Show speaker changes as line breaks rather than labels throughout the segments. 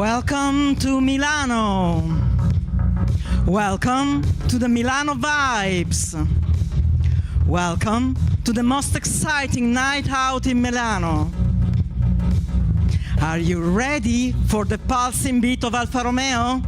Welcome to Milano. Welcome to the Milano vibes. Welcome to the most exciting night out in Milano. Are you ready for the pulsing beat of Alfa Romeo?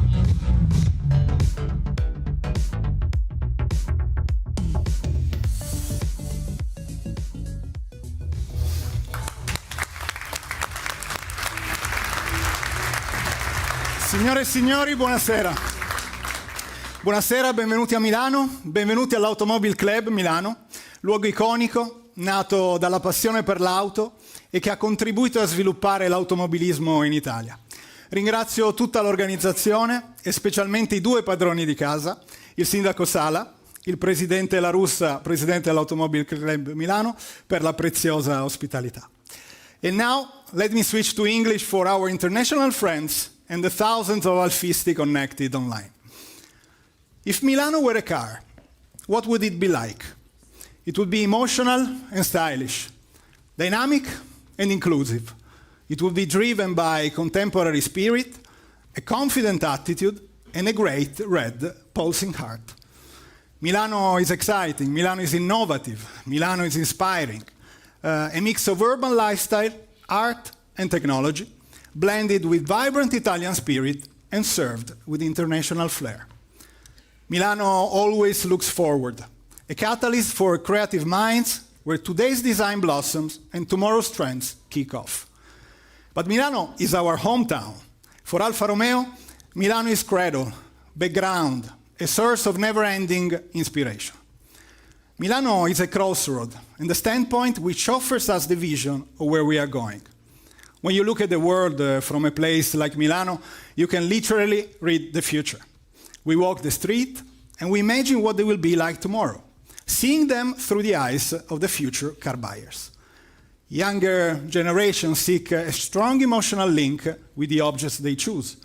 Signore e signori, buonasera. Buonasera, benvenuti a Milano, benvenuti all'Automobile Club Milano, luogo iconico, nato dalla passione per l'auto e che ha contribuito a sviluppare l'automobilismo in Italia. Ringrazio tutta l'organizzazione e specialmente i due padroni di casa, il sindaco Sala, il presidente La Russa, presidente dell'Automobile Club Milano, per la preziosa ospitalità. And now, let me switch to English for our international friends and the thousands of Alfisti connected online. If Milano were a car, what would it be like? It would be emotional and stylish, dynamic and inclusive. It would be driven by contemporary spirit, a confident attitude, and a great red pulsing heart. Milano is exciting, Milano is innovative, Milano is inspiring. A mix of urban lifestyle, art, and technology, blended with vibrant Italian spirit and served with international flair. Milano always looks forward, a catalyst for creative minds where today's design blossoms and tomorrow's trends kick off. But Milano is our hometown. For Alfa Romeo, Milano is cradle, background, a source of never-ending inspiration. Milano is a crossroad and the standpoint which offers us the vision of where we are going. When you look at the world from a place like Milano, you can literally read the future. We walk the street and we imagine what they will be like tomorrow, seeing them through the eyes of the future car buyers. Younger generations seek a strong emotional link with the objects they choose.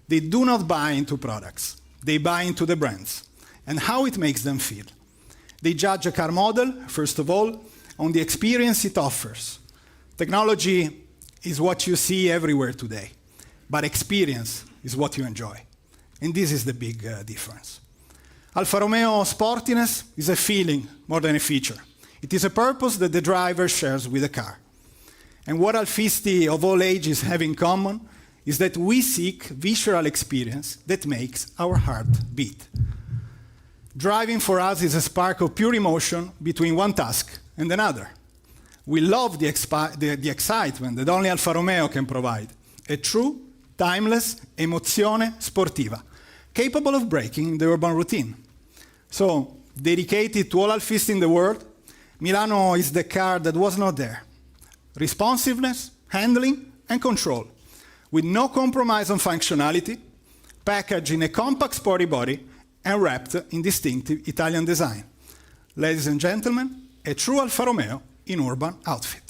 They do not buy into products. They buy into the brands and how it makes them feel. They judge a car model, first of all, on the experience it offers. Technology is what you see everywhere today, but experience is what you enjoy. And this is the big difference. Alfa Romeo sportiness is a feeling more than a feature. It is a purpose that the driver shares with the car. And what Alfisti of all ages have in common is that we seek visceral experience that makes our heart beat. Driving for us is a spark of pure emotion between one task and another. We love the excitement that only Alfa Romeo can provide. A true, timeless emozione sportiva, capable of breaking the urban routine. So, dedicated to all Alfisti in the world, Milano is the car that was not there. Responsiveness, handling, and control, with no compromise on functionality, packaged in a compact sporty body, and wrapped in distinctive Italian design. Ladies and gentlemen, a true Alfa Romeo in urban outfit.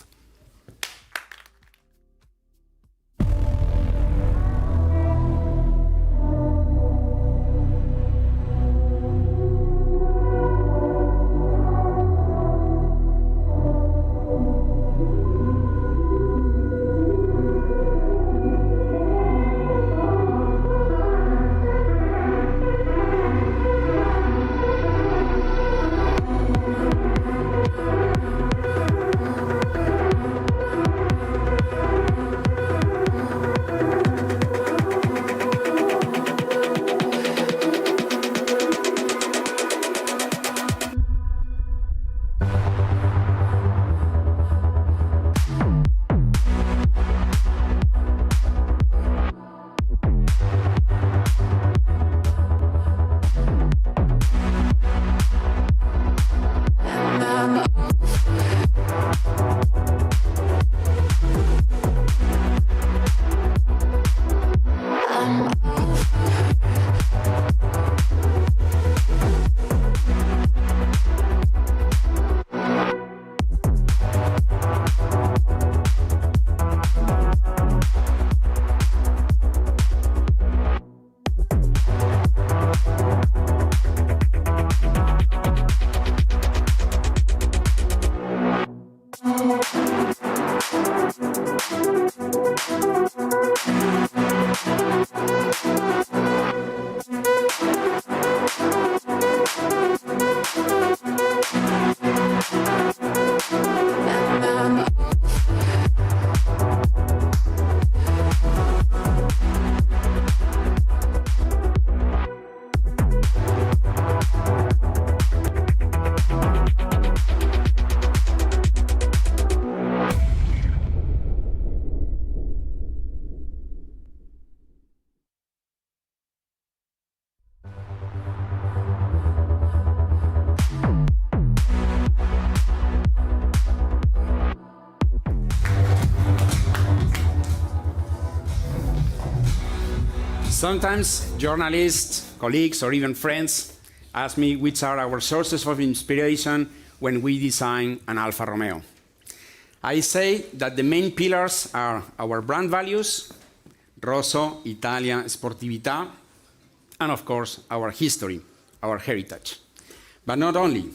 Sometimes journalists, colleagues, or even friends ask me which are our sources of inspiration when we design an Alfa Romeo. I say that the main pillars are our brand values, Russo, Italia, Sportività, and of course, our history, our heritage. But not only,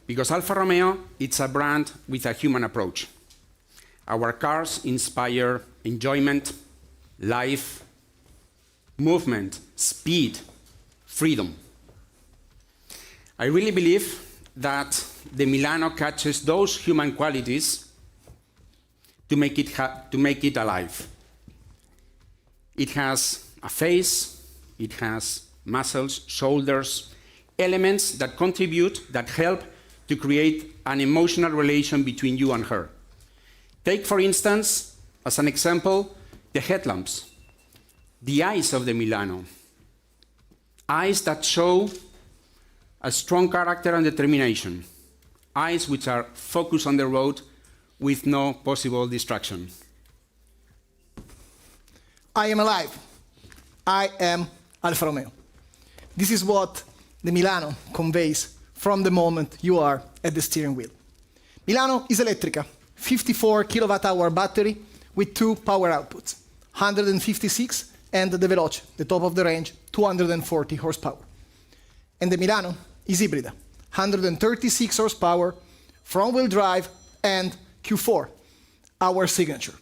because Alfa Romeo, it's a brand with a human approach. Our cars inspire enjoyment, life, movement, speed, freedom. I really believe that the Milano catches those human qualities to make it alive. It has a face, it has muscles, shoulders, elements that contribute, that help to create an emotional relation between you and her. Take, for instance, as an example, the headlamps, the eyes of the Milano. Eyes that show a strong character and determination. Eyes which are focused on the road with no possible distraction.
I am alive. I am Alfa Romeo. This is what the Milano conveys from the moment you are at the steering wheel. Milano is elettrica, 54 kilowatt-hour battery with two power outputs, 156 and the Veloce, the top of the range, 240 horsepower. And the Milano is hybrida, 136 horsepower, front-wheel drive, and Q4, our signature.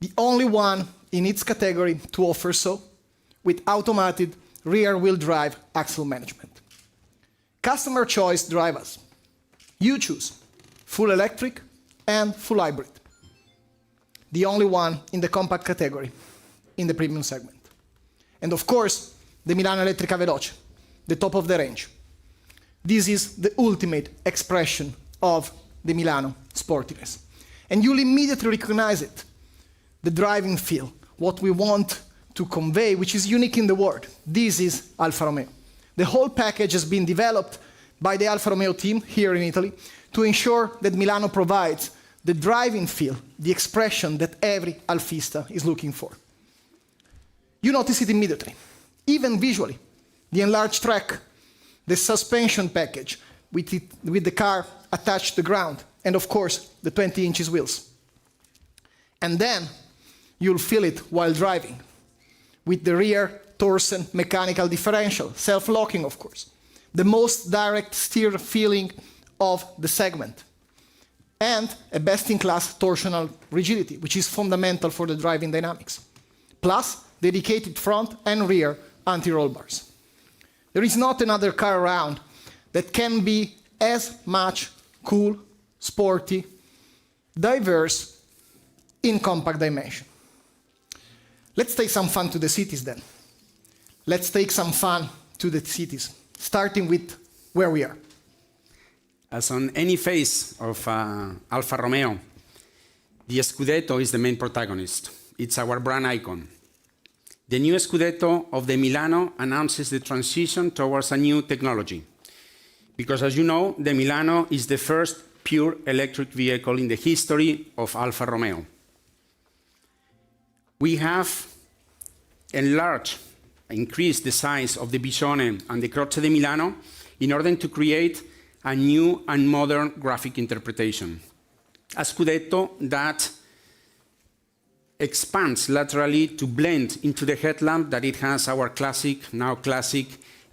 The only one in its category to offer so, with automated rear-wheel drive axle management. Customer choice drive us. You choose full electric and full hybrid. The only one in the compact category, in the premium segment. And of course, the Milano Elettrica Veloce, the top of the range. This is the ultimate expression of the Milano sportiness. And you'll immediately recognize it. The driving feel, what we want to convey, which is unique in the world. This is Alfa Romeo. The whole package has been developed by the Alfa Romeo team here in Italy to ensure that Milano provides the driving feel, the expression that every Alfista is looking for. You notice it immediately, even visually. The enlarged track, the suspension package with the car attached to the ground, and of course, the 20 inches wheels. And then you'll feel it while driving, with the rear torsion mechanical differential, self-locking of course, the most direct steer feeling of the segment, and a best-in-class torsional rigidity, which is fundamental for the driving dynamics, plus dedicated front and rear anti-roll bars. There is not another car around that can be as much cool, sporty, diverse in compact dimension. Let's take some fun to the cities then. Let's take some fun to the cities, starting with where we are.
As on any face of Alfa Romeo, the Scudetto is the main protagonist. It's our brand icon. The new Scudetto of the Milano announces the transition towards a new technology. Because as you know, the Milano is the first pure electric vehicle in the history of Alfa Romeo. We have increased the size of the Biscione and the Croce di Milano in order to create a new and modern graphic interpretation. A Scudetto that expands laterally to blend into the headlamp that it has our classic, now classic,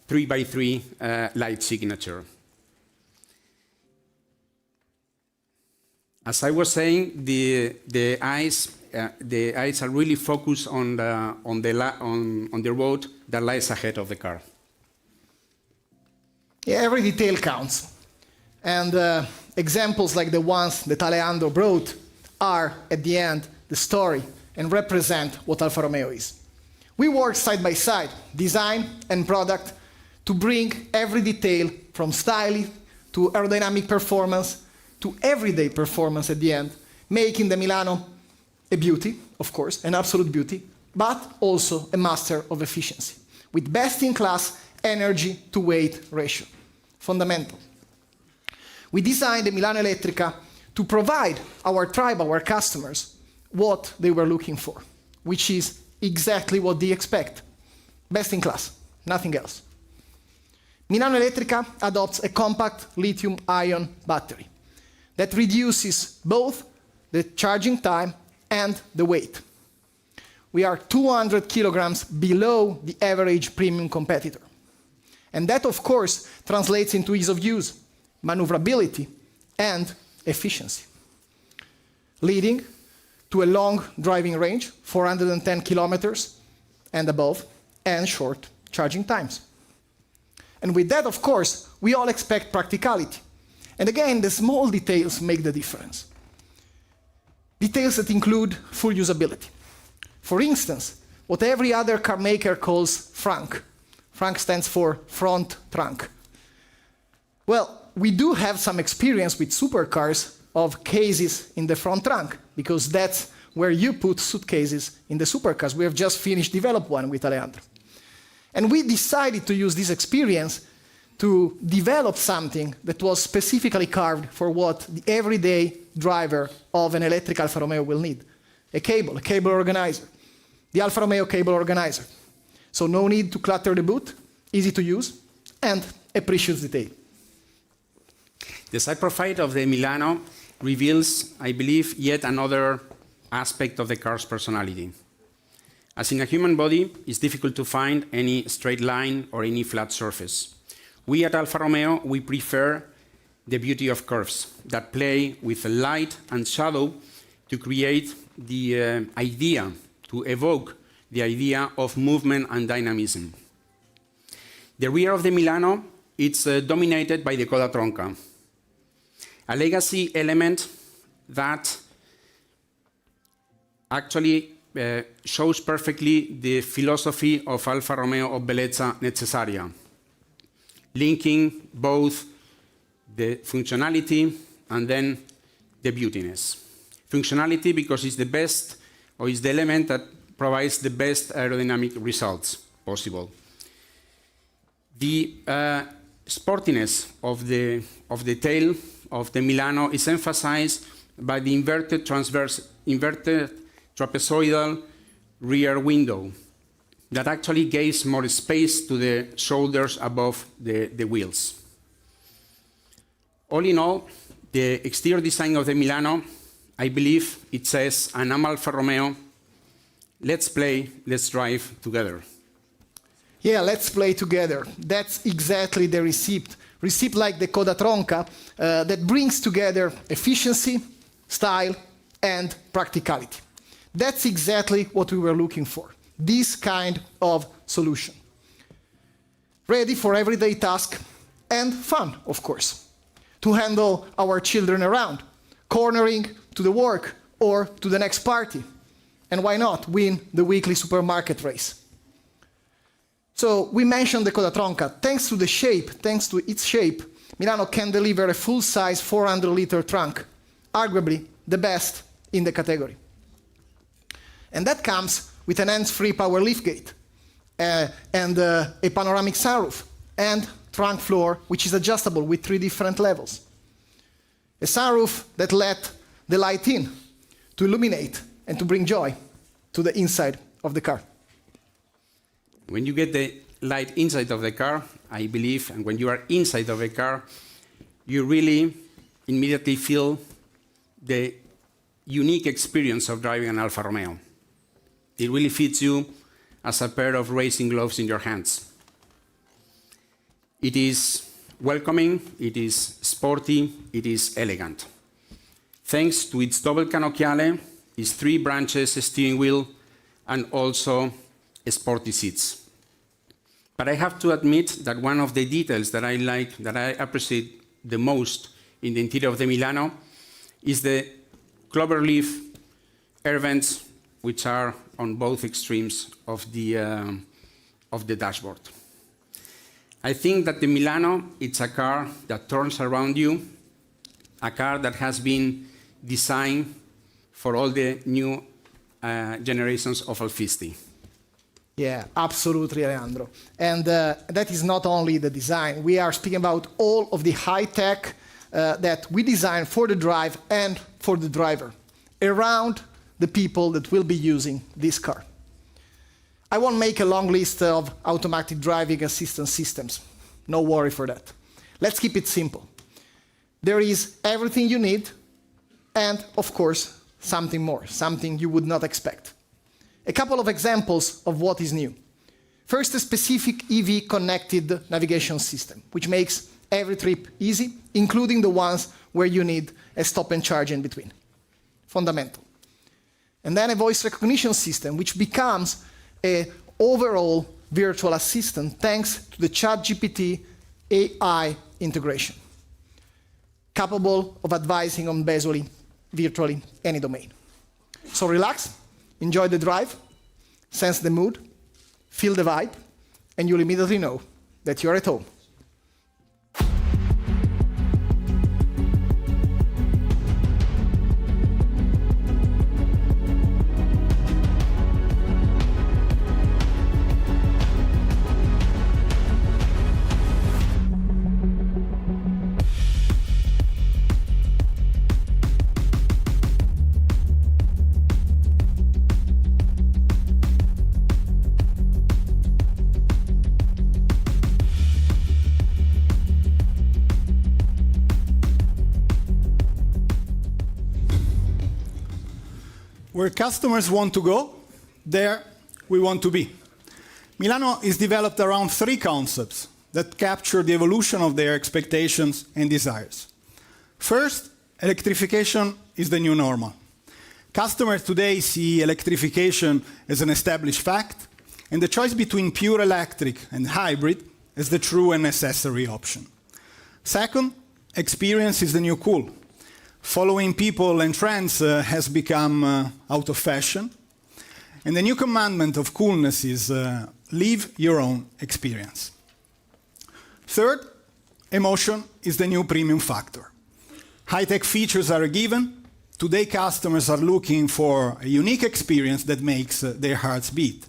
3x3 light signature. As I was saying, the eyes are really focused on the road that lies ahead of the car.
Yeah, every detail counts. And examples like the ones that Alejandro brought are, at the end, the story and represent what Alfa Romeo is. We work side by side, design and product, to bring every detail from styling to aerodynamic performance to everyday performance at the end, making the Milano a beauty, of course, an absolute beauty, but also a master of efficiency, with best-in-class energy-to-weight ratio. Fundamental. We designed the Milano Elettrica to provide our tribe, our customers, what they were looking for, which is exactly what they expect. Best in class, nothing else. Milano Elettrica adopts a compact lithium-ion battery that reduces both the charging time and the weight. We are 200 kilograms below the average premium competitor. And that, of course, translates into ease of use, maneuverability, and efficiency, leading to a long driving range, 410 kilometers and above, and short charging times. And with that, of course, we all expect practicality. And again, the small details make the difference. Details that include full usability. For instance, what every other car maker calls frunk. Frunk stands for front trunk. Well, we do have some experience with supercars of cases in the front trunk, because that's where you put suitcases in the supercars. We have just finished develop one with Alejandro. And we decided to use this experience to develop something that was specifically carved for what the everyday driver of an electric Alfa Romeo will need. A cable organizer. The Alfa Romeo cable organizer. So no need to clutter the boot, easy to use, and a precious detail.
The side profile of the Milano reveals, I believe, yet another aspect of the car's personality. As in a human body, it's difficult to find any straight line or any flat surface. We at Alfa Romeo, we prefer the beauty of curves that play with light and shadow to create the idea, to evoke the idea of movement and dynamism. The rear of the Milano, it's dominated by the coda tronca, a legacy element that actually shows perfectly the philosophy of Alfa Romeo of bellezza necessaria, linking both the functionality and then the beautiness. Functionality because it's the best, or is the element that provides the best aerodynamic results possible. The sportiness of the tail of the Milano is emphasized by the inverted trapezoidal rear window that actually gives more space to the shoulders above the wheels. All in all, the exterior design of the Milano, I believe it says, and I'm Alfa Romeo, let's play, let's drive together.
Yeah, let's play together. That's exactly the receipt like the coda tronca, that brings together efficiency, style, and practicality. That's exactly what we were looking for, this kind of solution. Ready for everyday task and fun, of course, to handle our children around, cornering to the work or to the next party, and why not win the weekly supermarket race. So we mentioned the coda tronca. Thanks to its shape, Milano can deliver a full-size 400-liter trunk, arguably the best in the category. And that comes with an hands-free power liftgate and a panoramic sunroof and trunk floor, which is adjustable with 3 different levels. A sunroof that let the light in to illuminate and to bring joy to the inside of the car.
When you get the light inside of the car, I believe, and when you are inside of a car, you really immediately feel the unique experience of driving an Alfa Romeo. It really fits you as a pair of racing gloves in your hands. It is welcoming, it is sporty, it is elegant. Thanks to its double canocchiale, its 3 branches steering wheel, and also sporty seats. But I have to admit that one of the details that I like, that I appreciate the most in the interior of the Milano is the cloverleaf air vents, which are on both extremes of the dashboard. I think that the Milano, it's a car that turns around you, a car that has been designed for all the new generations of Alfisti.
Yeah, absolutely, Alejandro. And that is not only the design. We are speaking about all of the high-tech that we design for the drive and for the driver, around the people that will be using this car. I won't make a long list of automatic driving assistance systems. No worry for that. Let's keep it simple. There is everything you need, and of course, something more, something you would not expect. A couple of examples of what is new. First, a specific EV connected navigation system, which makes every trip easy, including the ones where you need a stop and charge in between. Fundamental. And then a voice recognition system, which becomes an overall virtual assistant thanks to the ChatGPT AI integration, capable of advising on basically virtually any domain. So relax, enjoy the drive, sense the mood, feel the vibe, and you'll immediately know that you're at home.
Where customers want to go, there we want to be. Milano is developed around three concepts that capture the evolution of their expectations and desires. First, electrification is the new normal. Customers today see electrification as an established fact, and the choice between pure electric and hybrid as the true and necessary option. Second, experience is the new cool. Following people and trends has become out of fashion. And the new commandment of coolness is live your own experience. Third, emotion is the new premium factor. High-tech features are a given. Today customers are looking for a unique experience that makes their hearts beat.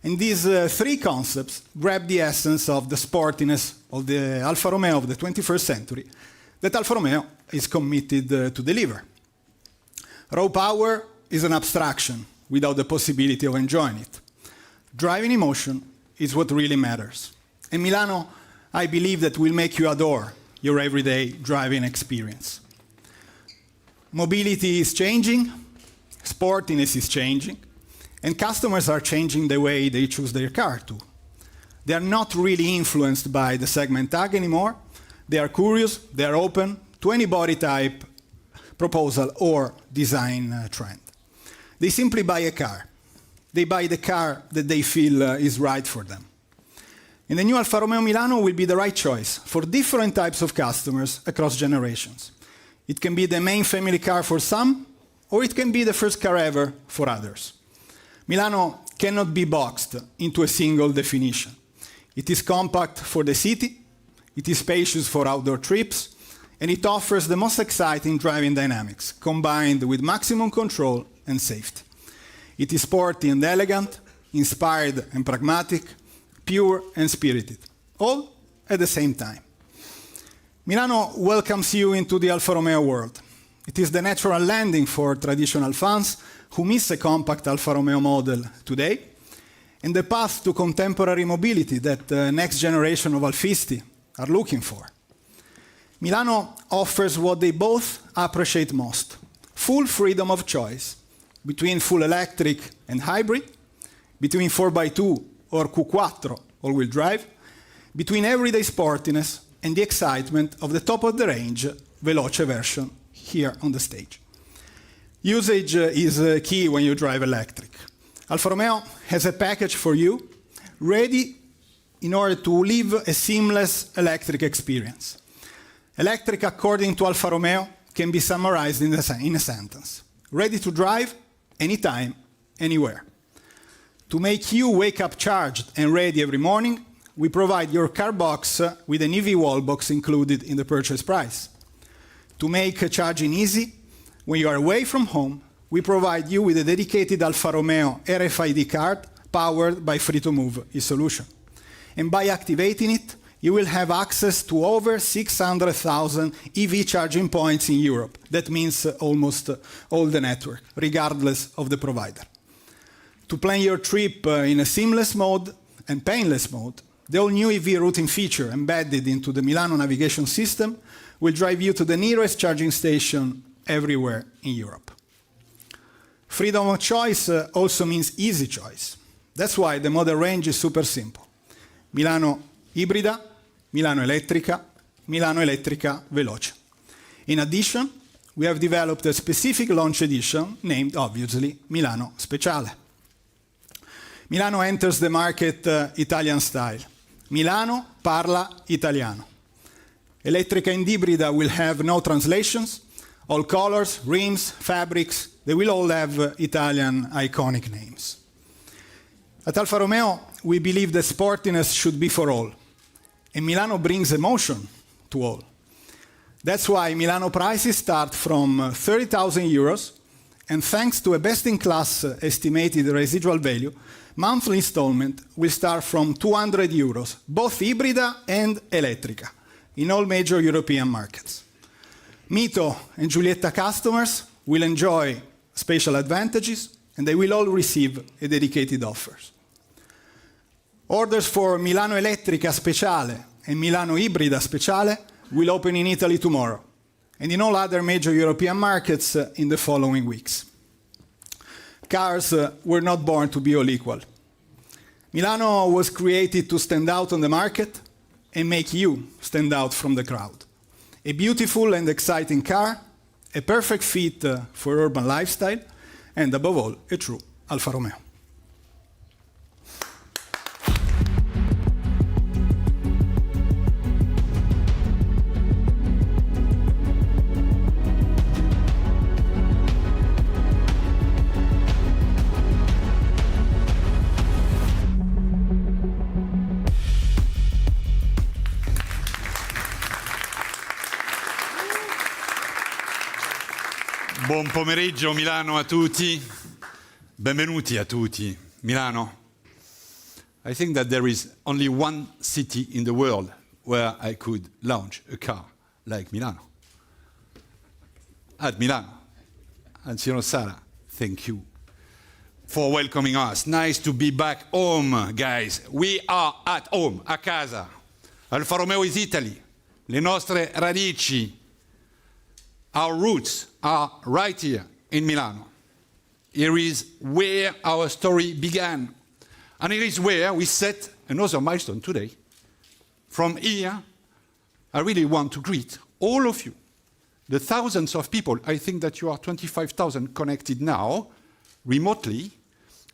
And these three concepts grab the essence of the sportiness of the Alfa Romeo of the 21st century that Alfa Romeo is committed to deliver. Raw power is an abstraction without the possibility of enjoying it. Driving emotion is what really matters. And Milano, I believe that will make you adore your everyday driving experience. Mobility is changing, sportiness is changing, and customers are changing the way they choose their car too. They are not really influenced by the segment tag anymore. They are curious, they are open to any body type, proposal, or design trend. They simply buy a car. They buy the car that they feel is right for them. And the new Alfa Romeo Milano will be the right choice for different types of customers across generations. It can be the main family car for some, or it can be the first car ever for others. Milano cannot be boxed into a single definition. It is compact for the city, it is spacious for outdoor trips, and it offers the most exciting driving dynamics, combined with maximum control and safety. It is sporty and elegant, inspired and pragmatic, pure and spirited, all at the same time. Milano welcomes you into the Alfa Romeo world. It is the natural landing for traditional fans who miss a compact Alfa Romeo model today, and the path to contemporary mobility that the next generation of Alfisti are looking for. Milano offers what they both appreciate most: full freedom of choice between full electric and hybrid, between 4x2 or Q4 all-wheel drive, between everyday sportiness and the excitement of the top-of-the-range Veloce version here on the stage. Usage is key when you drive electric. Alfa Romeo has a package for you, ready in order to live a seamless electric experience. Electric, according to Alfa Romeo, can be summarized in a sentence: ready to drive, anytime, anywhere. To make you wake up charged and ready every morning, we provide your car box with an EV wall box included in the purchase price. To make charging easy, when you are away from home, we provide you with a dedicated Alfa Romeo RFID card powered by Free2Move e-solution. And by activating it, you will have access to over 600,000 EV charging points in Europe. That means almost all the network, regardless of the provider. To plan your trip in a seamless mode and painless mode, the all-new EV routing feature embedded into the Milano navigation system will drive you to the nearest charging station everywhere in Europe. Freedom of choice also means easy choice. That's why the model range is super simple. Milano ibrida, Milano elettrica, Milano elettrica veloce. In addition, we have developed a specific launch edition named, obviously, Milano Speciale. Milano enters the market Italian style. Milano parla italiano. Elettrica and ibrida will have no translations. All colors, rims, fabrics, they will all have Italian iconic names. At Alfa Romeo, we believe that sportiness should be for all. And Milano brings emotion to all. That's why Milano prices start from 30,000 euros, and thanks to a best-in-class estimated residual value, monthly installment will start from 200 euros, both ibrida and elettrica, in all major European markets. Mito and Giulietta customers will enjoy special advantages, and they will all receive a dedicated offer. Orders for Milano Elettrica Speciale and Milano Ibrida Speciale will open in Italy tomorrow, and in all other major European markets in the following weeks. Cars were not born to be all equal. Milano was created to stand out on the market and make you stand out from the crowd. A beautiful and exciting car, a perfect fit for urban lifestyle, and above all, a true Alfa Romeo.
Buon pomeriggio Milano a tutti, benvenuti a tutti, Milano. I think that there is only one city in the world where I could launch a car like Milano. At Milano. And Signor Sara, thank you for welcoming us. Nice to be back home, guys. We are at home, a casa. Alfa Romeo is Italy. Le nostre radici, our roots are right here in Milano. Here is where our story began. And here is where we set another milestone today. From here, I really want to greet all of you, the thousands of people, I think that you are 25,000 connected now, remotely,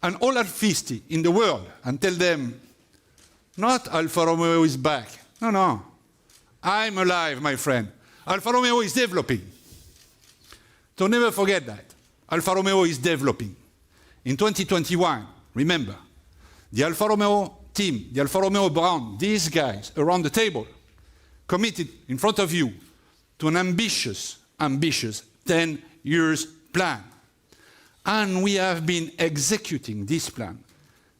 and all Alfisti in the world, and tell them, not Alfa Romeo is back. No, no. I'm alive, my friend. Alfa Romeo is developing. Don't never forget that. Alfa Romeo is developing. In 2021, remember, the Alfa Romeo team, the Alfa Romeo brand, these guys around the table, committed in front of you to an ambitious 10 years plan. And we have been executing this plan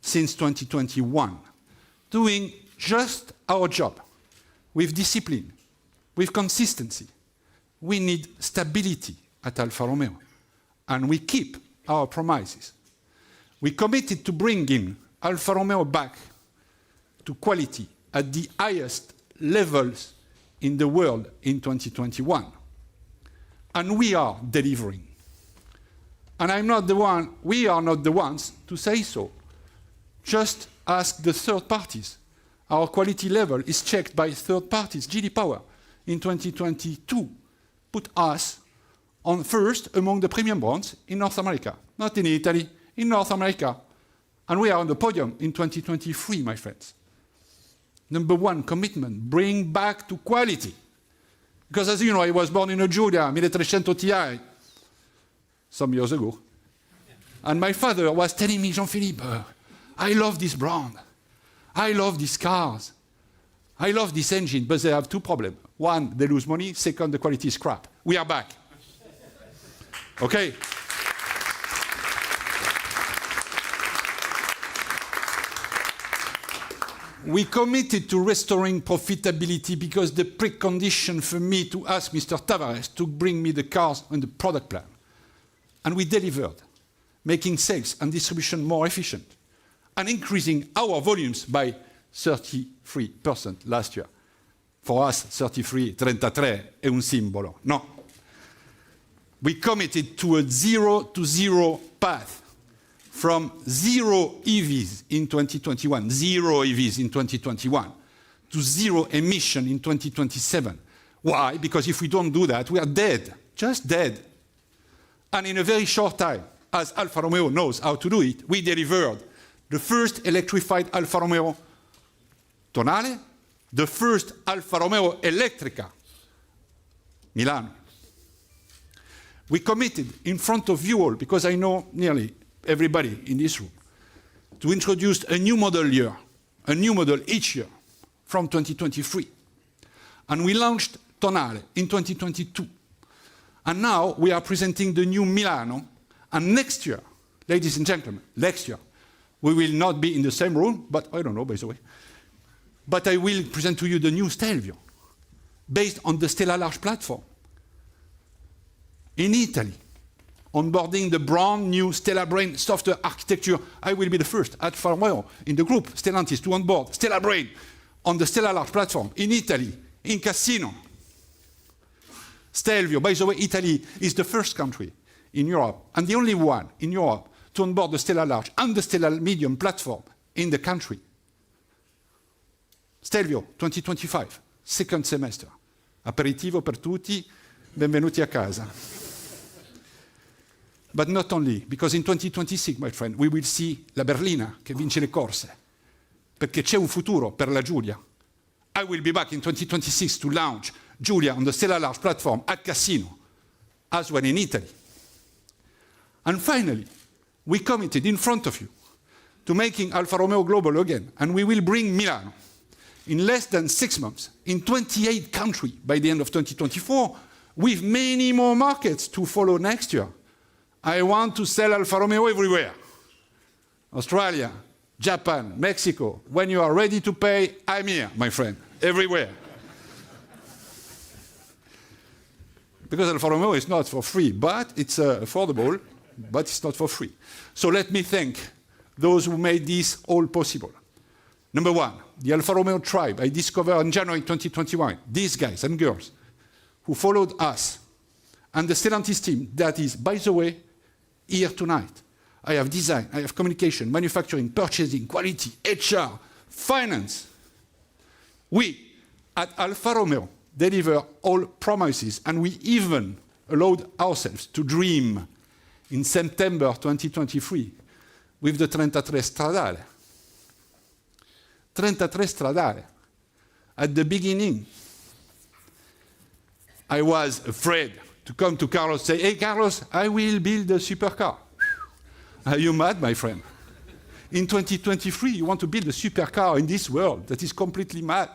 since 2021, doing just our job, with discipline, with consistency. We need stability at Alfa Romeo, and we keep our promises. We committed to bringing Alfa Romeo back to quality at the highest levels in the world in 2021. And we are delivering. And we are not the ones to say so. Just ask the third parties. Our quality level is checked by third parties. GD Power in 2022 put us on first among the premium brands in North America. Not in Italy, in North America. And we are on the podium in 2023, my friends. Number one commitment, bring back to quality. Because as you know, I was born in a Giulia 1300 Ti some years ago. And my father was telling me, Jean-Philippe, I love this brand. I love these cars. I love this engine, but they have two problems. One, they lose money. Second, the quality is crap. We are back. Okay? We committed to restoring profitability because the precondition for me to ask Mr. Tavares to bring me the cars and the product plan. And we delivered. making sales and distribution more efficient, and increasing our volumes by 33% last year. For us, 33 è un simbolo. No. We committed to a zero-to-zero path from zero EVs in 2021, zero EVs in 2021, to zero emission in 2027. Why? Because if we don't do that, we are dead, just dead. And in a very short time, as Alfa Romeo knows how to do it, we delivered the first electrified Alfa Romeo Tonale, the first Alfa Romeo Elettrica Milano. We committed in front of you all, because I know nearly everybody in this room, to introduce a new model year, a new model each year from 2023. And we launched Tonale in 2022. And now we are presenting the new Milano. And next year, ladies and gentlemen, next year, we will not be in the same room, but I don't know, by the way. But I will present to you the new Stelvio, based on the Stella Large platform. In Italy, onboarding the brand new Stella Brain software architecture. I will be the first at Alfa Romeo in the group, Stellantis, to onboard Stella Brain on the Stella Large platform in Italy, in Cassino. Stelvio, by the way, Italy is the first country in Europe and the only one in Europe to onboard the Stella Large and the Stella Medium platform in the country. Stelvio 2025, second semester. Aperitivo per tutti, benvenuti a casa. But not only, because in 2026, my friend, we will see la berlina che vince le corse, perché c'è un futuro per la Giulia. I will be back in 2026 to launch Giulia on the Stella Large platform at Cassino, as well in Italy. And finally, we committed in front of you to making Alfa Romeo global again, and we will bring Milano in less than 6 months in 28 countries by the end of 2024, with many more markets to follow next year. I want to sell Alfa Romeo everywhere. Australia, Japan, Mexico. When you are ready to pay, I'm here, my friend, everywhere. Because Alfa Romeo is not for free, but it's affordable, but it's not for free. So let me thank those who made this all possible. Number one, the Alfa Romeo tribe I discovered in January 2021. These guys and girls who followed us, and the Stellantis team that is, by the way, here tonight. I have design, I have communication, manufacturing, purchasing, quality, HR, finance. We, at Alfa Romeo, deliver all promises, and we even allowed ourselves to dream in September 2023 with the 33 Stradale. 33 Stradale. At the beginning, I was afraid to come to Carlos and say, hey, Carlos, I will build a supercar. Are you mad, my friend? In 2023, you want to build a supercar in this world that is completely mad?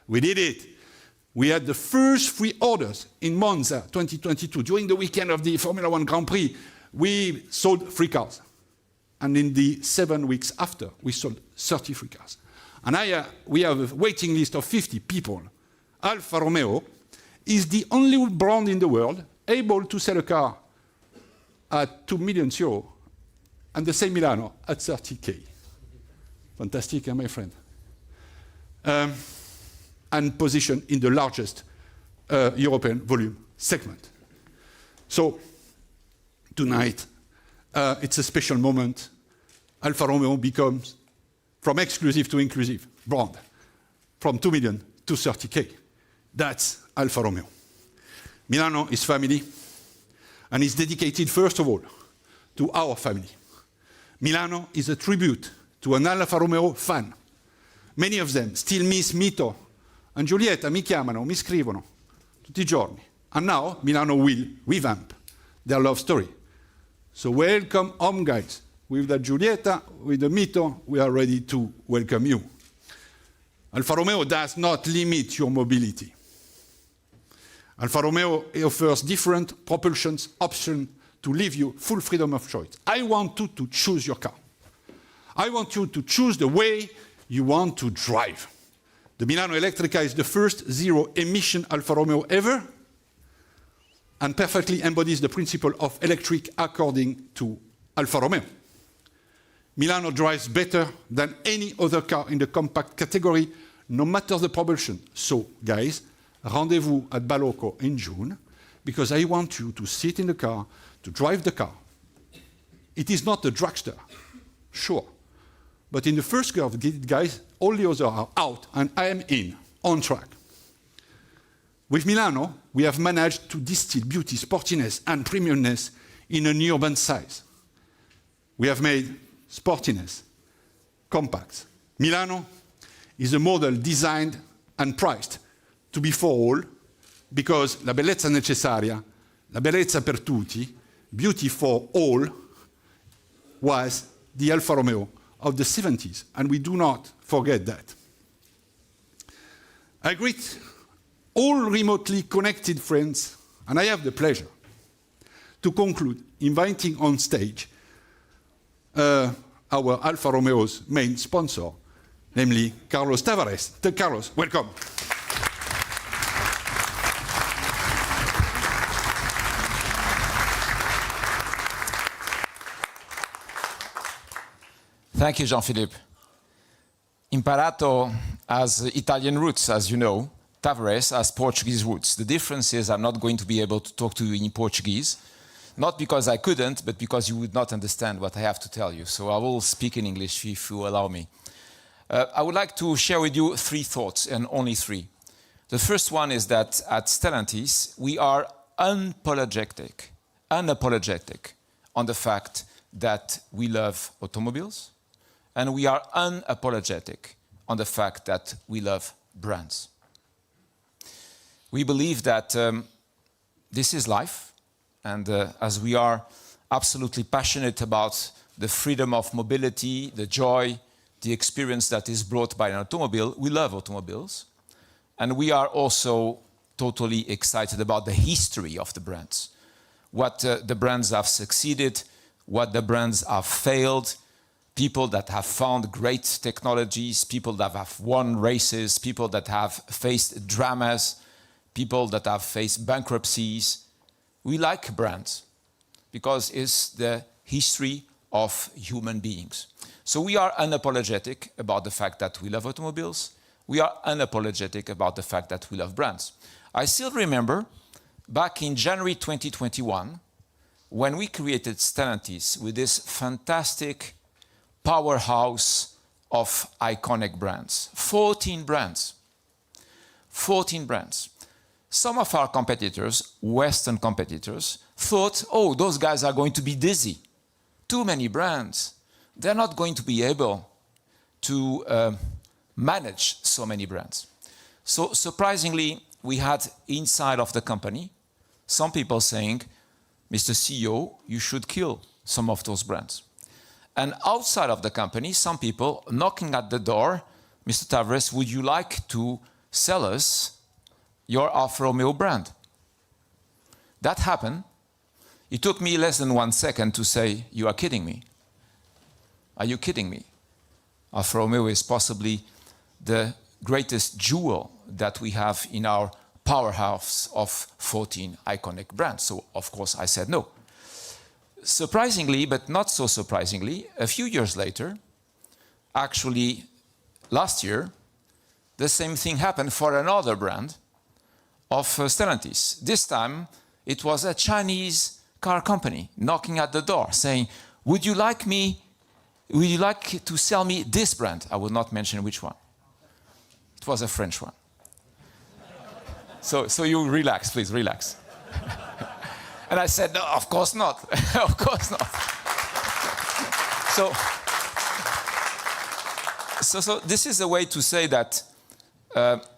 We did it. We had the first 3 orders in Monza 2022. During the weekend of the Formula One Grand Prix, we sold 3 cars. And in the 7 weeks after, we sold 33 cars. And we have a waiting list of 50 people. Alfa Romeo is the only brand in the world able to sell a car at 2 million euros and the same Milano at 30K. Fantastic, my friend. And positioned in the largest European volume segment. So tonight, it's a special moment. Alfa Romeo becomes from exclusive to inclusive brand, from 2 million to 30K. That's Alfa Romeo. Milano is family, and is dedicated, first of all, to our family. Milano is a tribute to an Alfa Romeo fan. Many of them still miss Mito and Giulietta, mi chiamano, mi scrivono, tutti I giorni. And now Milano will revamp their love story. So welcome home, guys. With the Giulietta, with the Mito, we are ready to welcome you. Alfa Romeo does not limit your mobility. Alfa Romeo offers different propulsion options to leave you full freedom of choice. I want you to choose your car. I want you to choose the way you want to drive. The Milano Elettrica is the first zero-emission Alfa Romeo ever, and perfectly embodies the principle of electric according to Alfa Romeo. Milano drives better than any other car in the compact category, no matter the propulsion. So, guys, rendezvous at Balocco in June, because I want you to sit in the car, to drive the car. It is not a dragster, sure. But in the first curve, guys, all the others are out, and I am in, on track. With Milano, we have managed to distill beauty, sportiness, and premiumness in an urban size. We have made sportiness compact. Milano is a model designed and priced to be for all, because la bellezza necessaria, la bellezza per tutti, beauty for all, was the Alfa Romeo of the 70s, and we do not forget that. I greet all remotely connected friends, and I have the pleasure to conclude inviting on stage our Alfa Romeo's main sponsor, namely Carlos Tavares. Carlos, welcome.
Thank you, Jean-Philippe. Imparato has Italian roots, as you know. Tavares has Portuguese roots. The difference is I'm not going to be able to talk to you in Portuguese, not because I couldn't, but because you would not understand what I have to tell you. So I will speak in English if you allow me. I would like to share with you 3 thoughts, and only 3. The first one is that at Stellantis, we are unapologetic on the fact that we love automobiles, and we are unapologetic on the fact that we love brands. We believe that this is life, and as we are absolutely passionate about the freedom of mobility, the joy, the experience that is brought by an automobile, we love automobiles. And we are also totally excited about the history of the brands. What the brands have succeeded, what the brands have failed, people that have found great technologies, people that have won races, people that have faced dramas, people that have faced bankruptcies. We like brands because it's the history of human beings. So we are unapologetic about the fact that we love automobiles. We are unapologetic about the fact that we love brands. I still remember back in January 2021, when we created Stellantis with this fantastic powerhouse of iconic brands. 14 brands. 14 brands. Some of our competitors, Western competitors, thought, oh, those guys are going to be dizzy. Too many brands. They're not going to be able to manage so many brands. So surprisingly, we had inside of the company some people saying, Mr. CEO, you should kill some of those brands. And outside of the company, some people knocking at the door, Mr. Tavares, would you like to sell us your Alfa Romeo brand? That happened. It took me less than 1 second to say, you are kidding me. Are you kidding me? Alfa Romeo is possibly the greatest jewel that we have in our powerhouse of 14 iconic brands. So, of course, I said no. Surprisingly, but not so surprisingly, a few years later, actually last year, the same thing happened for another brand of Stellantis. This time, it was a Chinese car company knocking at the door saying, would you like to sell me this brand? I will not mention which one. It was a French one. So you relax, please, relax. And I said, no, of course not. Of course not. So this is a way to say that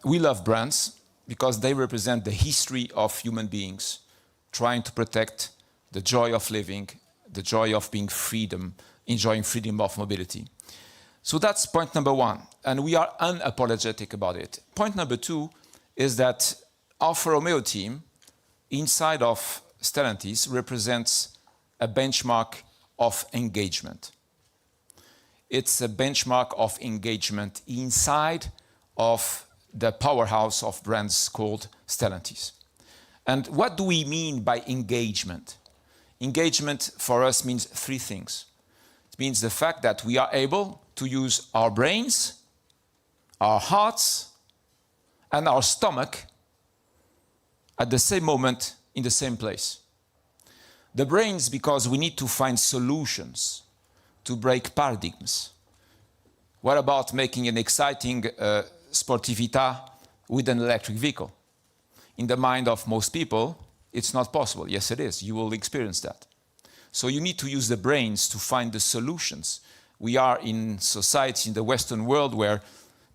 we love brands because they represent the history of human beings trying to protect the joy of living, the joy of being freedom, enjoying freedom of mobility. So that's point number 1, and we are unapologetic about it. Point number 2 is that Alfa Romeo team inside of Stellantis represents a benchmark of engagement. It's a benchmark of engagement inside of the powerhouse of brands called Stellantis. And what do we mean by engagement? engagement for us means three things. It means the fact that we are able to use our brains, our hearts, and our stomach at the same moment in the same place. The brains, because we need to find solutions to break paradigms. What about making an exciting sportività with an electric vehicle? In the mind of most people, it's not possible. Yes, it is. You will experience that. So you need to use the brains to find the solutions. We are in society in the Western world where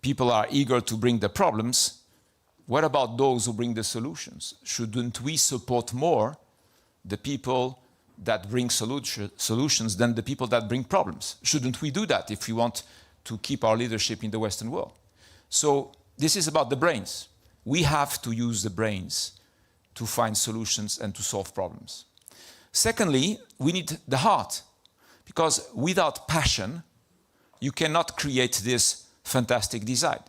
people are eager to bring the problems. What about those who bring the solutions? Shouldn't we support more the people that bring solutions than the people that bring problems? Shouldn't we do that if we want to keep our leadership in the Western world? So this is about the brains. We have to use the brains to find solutions and to solve problems. Secondly, we need the heart, because without passion, you cannot create this fantastic design.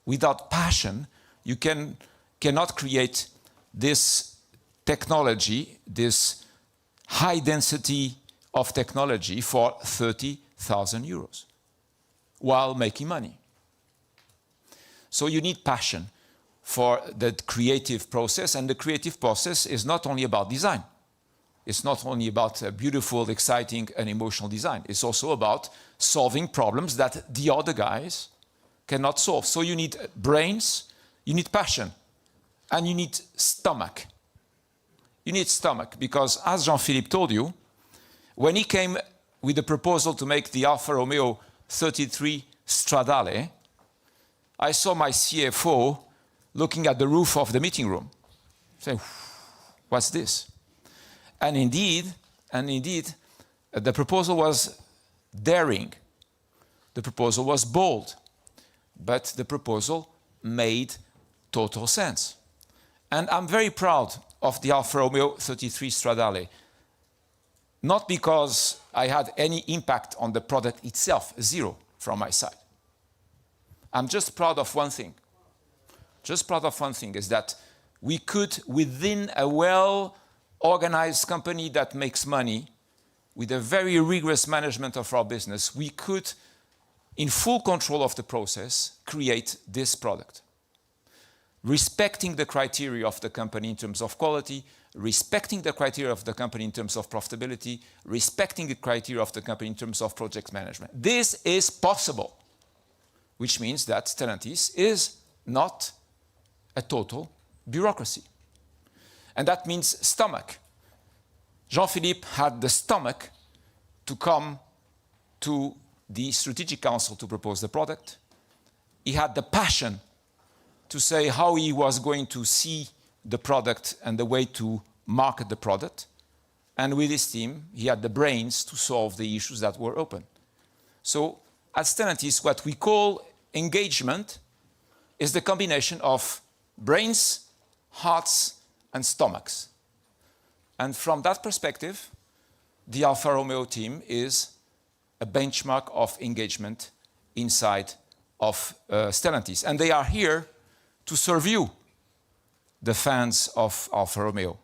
Without passion, you cannot create this technology, this high density of technology for 30,000 euros while making money. So you need passion for the creative process, and the creative process is not only about design. It's not only about a beautiful, exciting, and emotional design. It's also about solving problems that the other guys cannot solve. So you need brains, you need passion, and you need stomach. You need stomach, because as Jean-Philippe told you, when he came with the proposal to make the Alfa Romeo 33 Stradale, I saw my CFO looking at the roof of the meeting room, saying, what's this? And indeed, the proposal was daring. The proposal was bold. But the proposal made total sense. And I'm very proud of the Alfa Romeo 33 Stradale. Not because I had any impact on the product itself, zero from my side. I'm just proud of one thing. Just proud of one thing, is that we could, within a well-organized company that makes money, with a very rigorous management of our business, we could, in full control of the process, create this product. Respecting the criteria of the company in terms of quality, respecting the criteria of the company in terms of profitability, respecting the criteria of the company in terms of project management. This is possible, which means that Stellantis is not a total bureaucracy. And that means stomach. Jean-Philippe had the stomach to come to the strategic council to propose the product. He had the passion to say how he was going to see the product and the way to market the product. And with his team, he had the brains to solve the issues that were open. So at Stellantis, what we call engagement is the combination of brains, hearts, and stomachs. And from that perspective, the Alfa Romeo team is a benchmark of engagement inside of Stellantis. And they are here to serve you, the fans of Alfa Romeo.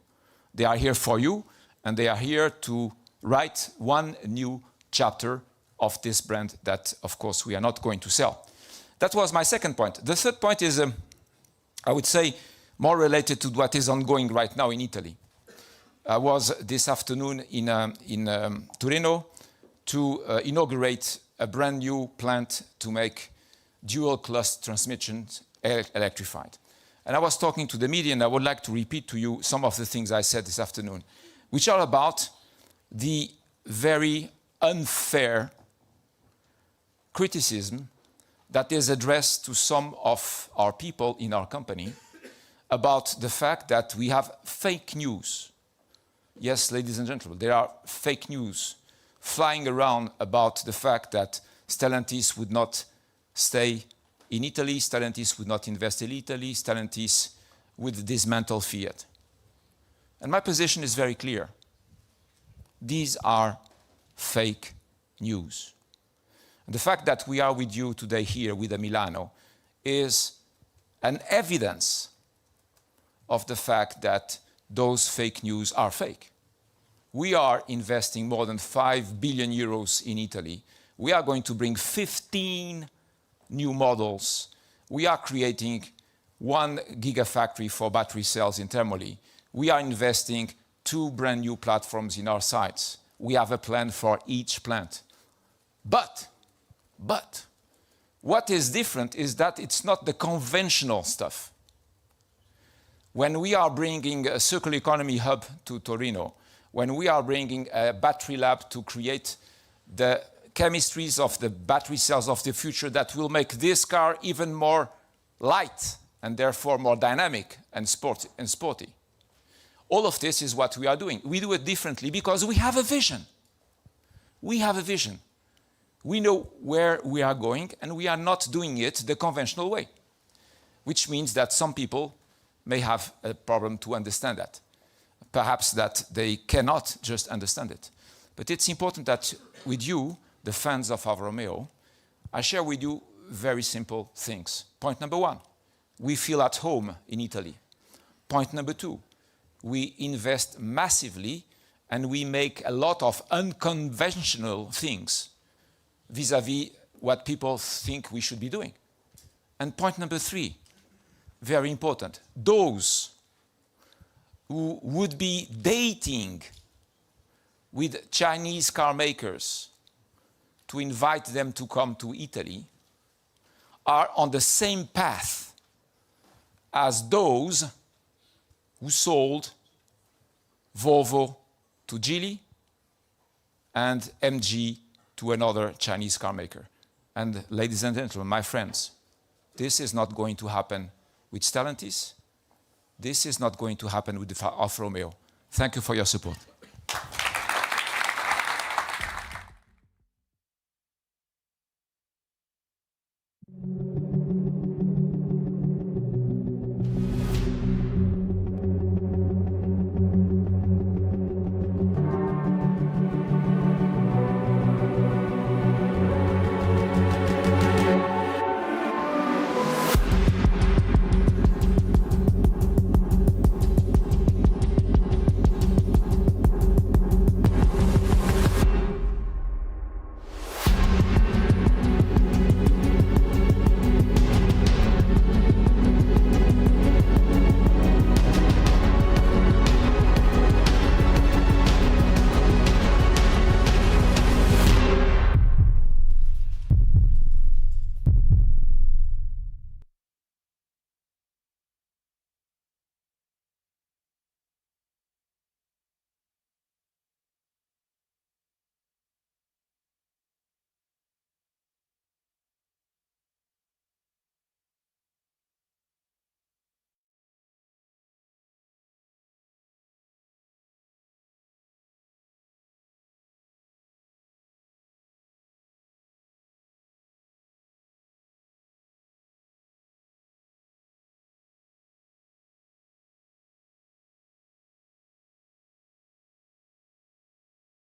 They are here for you, and they are here to write one new chapter of this brand that, of course, we are not going to sell. That was my second point. The third point is, I would say, more related to what is ongoing right now in Italy. I was this afternoon in Torino to inaugurate a brand new plant to make dual clutch transmissions electrified. And I was talking to the media, and I would like to repeat to you some of the things I said this afternoon, which are about the very unfair criticism that is addressed to some of our people in our company about the fact that we have fake news. Yes, ladies and gentlemen, there are fake news flying around about the fact that Stellantis would not stay in Italy, Stellantis would not invest in Italy, Stellantis would dismantle Fiat. And my position is very clear. These are fake news. And the fact that we are with you today here with Milano is an evidence of the fact that those fake news are fake. We are investing more than 5 billion euros in Italy. We are going to bring 15 new models. We are creating 1 gigafactory for battery cells in Termoli. We are investing 2 brand new platforms in our sites. We have a plan for each plant. But, what is different is that it's not the conventional stuff. When we are bringing a circular economy hub to Torino, when we are bringing a battery lab to create the chemistries of the battery cells of the future that will make this car even more light and therefore more dynamic and sporty. All of this is what we are doing. We do it differently because we have a vision. We have a vision. We know where we are going, and we are not doing it the conventional way, which means that some people may have a problem to understand that. Perhaps that they cannot just understand it. But it's important that with you, the fans of Alfa Romeo, I share with you very simple things. Point number 1, we feel at home in Italy. Point number 2, we invest massively and we make a lot of unconventional things vis-à-vis what people think we should be doing. And point number 3, very important, those who would be dating with Chinese car makers to invite them to come to Italy are on the same path as those who sold Volvo to Geely and MG to another Chinese car maker. And ladies and gentlemen, my friends, this is not going to happen with Stellantis. This is not going to happen with the Alfa Romeo. Thank you for your support.